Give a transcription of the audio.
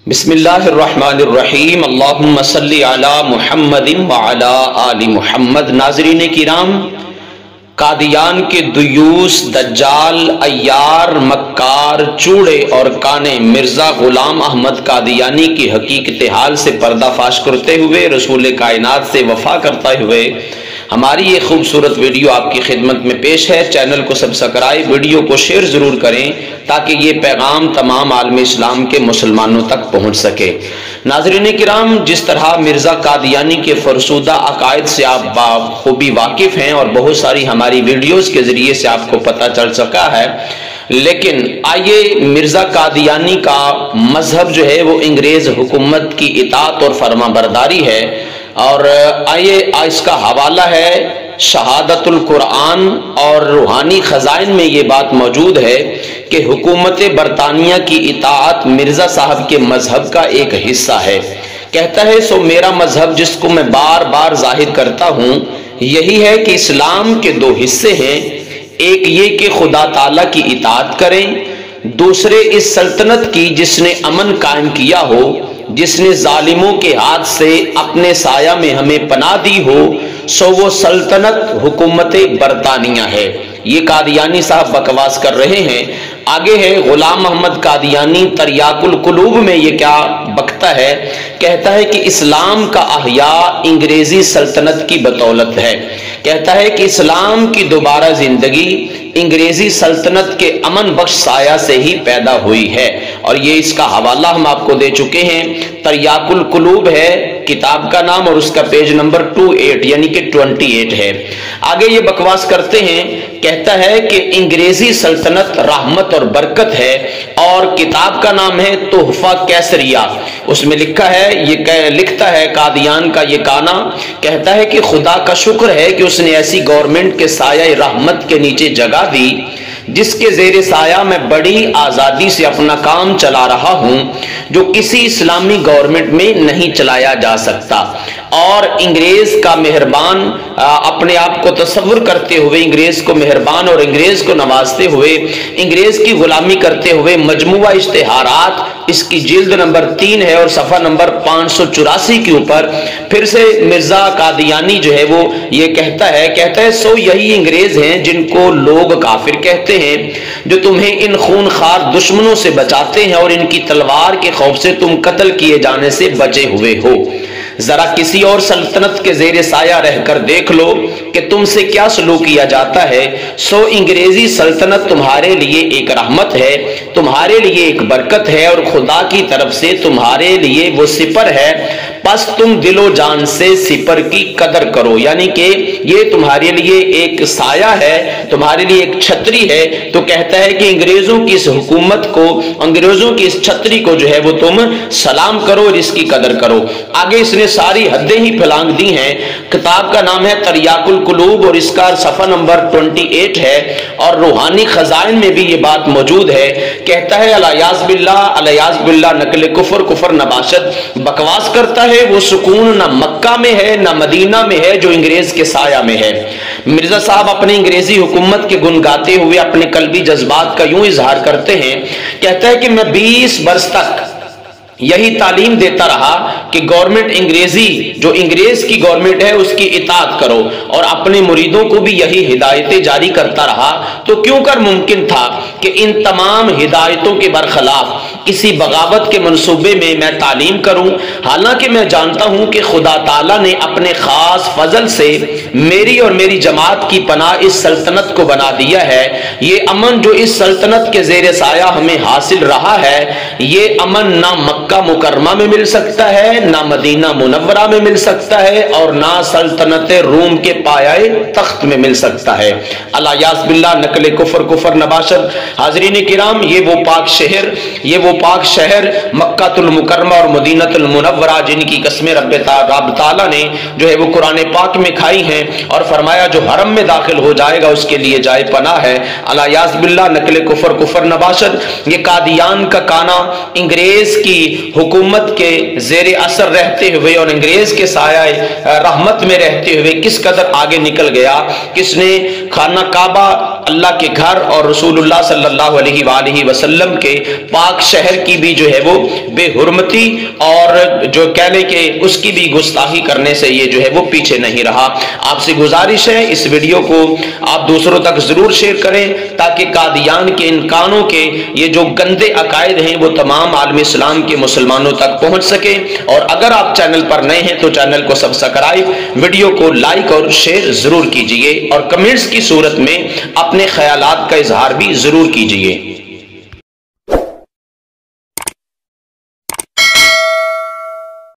بسم اللہ الرحمن الرحیم اللہم صلی علی محمد وعلی آل محمد۔ ناظرین کرام، قادیان کے دیوس، دجال، عیار، مکار، چوڑے اور کانے مرزا غلام احمد قادیانی کی حقیقت حال سے پردہ فاش کرتے ہوئے، رسول کائنات سے وفا کرتے ہوئے ہماری یہ خوبصورت ویڈیو آپ کی خدمت میں پیش ہے۔ چینل کو سبسکرائب، ویڈیو کو شیئر ضرور کریں تاکہ یہ پیغام تمام عالم اسلام کے مسلمانوں تک پہنچ سکے۔ ناظرین کرام، جس طرح مرزا قادیانی کے فرسودہ عقائد سے آپ بخوبی واقف ہیں اور بہت ساری ہماری ویڈیوز کے ذریعے سے آپ کو پتہ چل سکا ہے، لیکن آئیے مرزا قادیانی کا مذہب جو ہے وہ انگریز حکومت کی اطاعت اور فرما برداری ہے، اور آئیے اس کا حوالہ ہے شہادت القرآن اور روحانی خزائن میں یہ بات موجود ہے کہ حکومت برطانیہ کی اطاعت مرزا صاحب کے مذہب کا ایک حصہ ہے۔ کہتا ہے سو میرا مذہب جس کو میں بار بار ظاہر کرتا ہوں یہی ہے کہ اسلام کے دو حصے ہیں، ایک یہ کہ خدا تعالیٰ کی اطاعت کریں، دوسرے اس سلطنت کی جس نے امن قائم کیا ہو، جس نے ظالموں کے ہاتھ سے اپنے سایہ میں ہمیں پناہ دی ہو، سو وہ سلطنت حکومت برطانیہ ہے۔ یہ قادیانی صاحب بکواس کر رہے ہیں۔ آگے ہے غلام احمد قادیانی تریاق القلوب میں یہ کیا بکتا ہے، کہتا ہے کہ اسلام کا احیاء انگریزی سلطنت کی بدولت ہے۔ کہتا ہے کہ اسلام کی دوبارہ زندگی انگریزی سلطنت کے امن بخش سایہ سے ہی پیدا ہوئی ہے، اور یہ اس کا حوالہ ہم آپ کو دے چکے ہیں۔ تریاق القلوب ہے کتاب کا نام، اور اس کا پیج نمبر 28 یعنی کہ 28 ہے۔ آگے یہ بکواس کرتے ہیں، کہتا ہے کہ انگریزی سلطنت رحمت اور برکت ہے، اور کتاب کا نام ہے تحفہ کیسریہ۔ اس میں لکھا ہے، یہ لکھتا ہے قادیان کا یہ کانا، کہتا ہے کہ خدا کا شکر ہے کہ اس نے ایسی گورنمنٹ کے سایہ رحمت کے نیچے جگہ دی جس کے زیر سایہ میں بڑی آزادی سے اپنا کام چلا رہا ہوں، جو کسی اسلامی گورنمنٹ میں نہیں چلایا جا سکتا۔ اور انگریز کا مہربان اپنے آپ کو تصور کرتے ہوئے، انگریز کو مہربان اور انگریز کو نوازتے ہوئے، انگریز کی غلامی کرتے ہوئے مجموعہ اشتہارات، اس کی جلد نمبر 3 ہے اور صفحہ نمبر 584 کے اوپر پھر سے مرزا قادیانی جو ہے وہ یہ کہتا ہے سو یہی انگریز ہیں جن کو لوگ کافر کہتے ہیں، جو تمہیں ان خونخوار دشمنوں سے بچاتے ہیں اور ان کی تلوار کے خوف سے تم قتل کیے جانے سے بچے ہوئے ہو۔ ذرا کسی اور سلطنت کے زیر سایہ رہ کر دیکھ لو کہ تم سے کیا سلوک کیا جاتا ہے۔ سو انگریزی سلطنت تمہارے لیے ایک رحمت ہے، تمہارے لیے ایک برکت ہے، اور خدا کی طرف سے تمہارے لیے وہ سپر ہے، پس تم دل و جان سے سپر کی قدر کرو۔ یعنی کہ یہ تمہارے لیے ایک سایہ ہے، تمہارے لیے ایک چھتری ہے۔ تو کہتا ہے کہ انگریزوں کی اس حکومت کو، انگریزوں کی اس چھتری کو جو ہے وہ تم سلام کرو اور اس کی قدر کرو۔ آگے اس نے ساری حدیں ہی پھلانگ دی ہیں۔ کتاب کا نام ہے تریاق القلوب اور اس کا صفحہ نمبر 28 ہے، اور روحانی خزائن میں بھی یہ بات موجود ہے۔ کہتا ہے الیاذ باللہ نقل کفر نباشت، بکواس کرتا ہے وہ سکون نہ مکہ میں ہے نہ مدینہ میں ہے جو انگریز کے سایہ میں ہے۔ مرزا صاحب اپنی انگریزی حکومت کے گن گاتے ہوئے اپنے قلبی جذبات کا یوں اظہار کرتے ہیں، کہتا ہے کہ میں 20 برس تک یہی تعلیم دیتا رہا کہ گورنمنٹ انگریزی، جو انگریز کی گورنمنٹ ہے اس کی اطاعت کرو، اور اپنے مریدوں کو بھی یہی ہدایتیں جاری کرتا رہا۔ تو کیوں کر ممکن تھا کہ ان تمام ہدایتوں کے برخلاف کسی بغاوت کے منصوبے میں میں تعلیم کروں، حالانکہ میں جانتا ہوں کہ خدا تعالیٰ نے اپنے خاص فضل سے میری اور میری جماعت کی پناہ اس سلطنت کو بنا دیا ہے۔ یہ امن جو اس سلطنت کے زیر سایہ ہمیں حاصل رہا ہے، یہ امن نہ مکہ مکرمہ میں مل سکتا ہے، نہ مدینہ منورہ میں مل سکتا ہے، اور نہ سلطنت روم کے پایہ تخت میں مل سکتا ہے۔ الیاذ باللہ نقل کفر نباشت۔ حاضرین کرام، یہ وہ پاک شہر مکہ المکرمہ اور مدینہ المنورہ جن کی قسمیں رب تعالیٰ نے جو ہے وہ قرآن پاک میں کھائی ہیں، اور فرمایا جو حرم میں داخل ہو جائے گا اس کے لیے جائے پناہ ہے۔ الیاذ باللہ نقل کفر نباشت۔ یہ قادیان کا کانا انگریز کی حکومت کے زیر اثر رہتے ہوئے اور انگریز کے سایہ رحمت میں رہتے ہوئے کس قدر آگے نکل گیا، کس نے خانہ کعبہ اللہ کے گھر اور رسول اللہ صلی اللہ علیہ وآلہ وسلم کے پاک شہر کی بھی جو ہے وہ بے حرمتی اور جو کہنے کہ اس کی بھی گستاخی کرنے سے یہ جو ہے وہ پیچھے نہیں رہا۔ آپ سے گزارش ہے اس ویڈیو کو آپ دوسروں تک ضرور شیئر کریں تاکہ قادیان کے ان کانوں کے یہ جو گندے عقائد ہیں وہ تمام عالم اسلام کے مسلمانوں تک پہنچ سکے۔ اور اگر آپ چینل پر نئے ہیں تو چینل کو سبسکرائب، ویڈیو کو لائک اور شیئر ضرور کیجئے اور کمنٹس کی صورت میں اپنے خیالات کا اظہار بھی ضرور کیجئے۔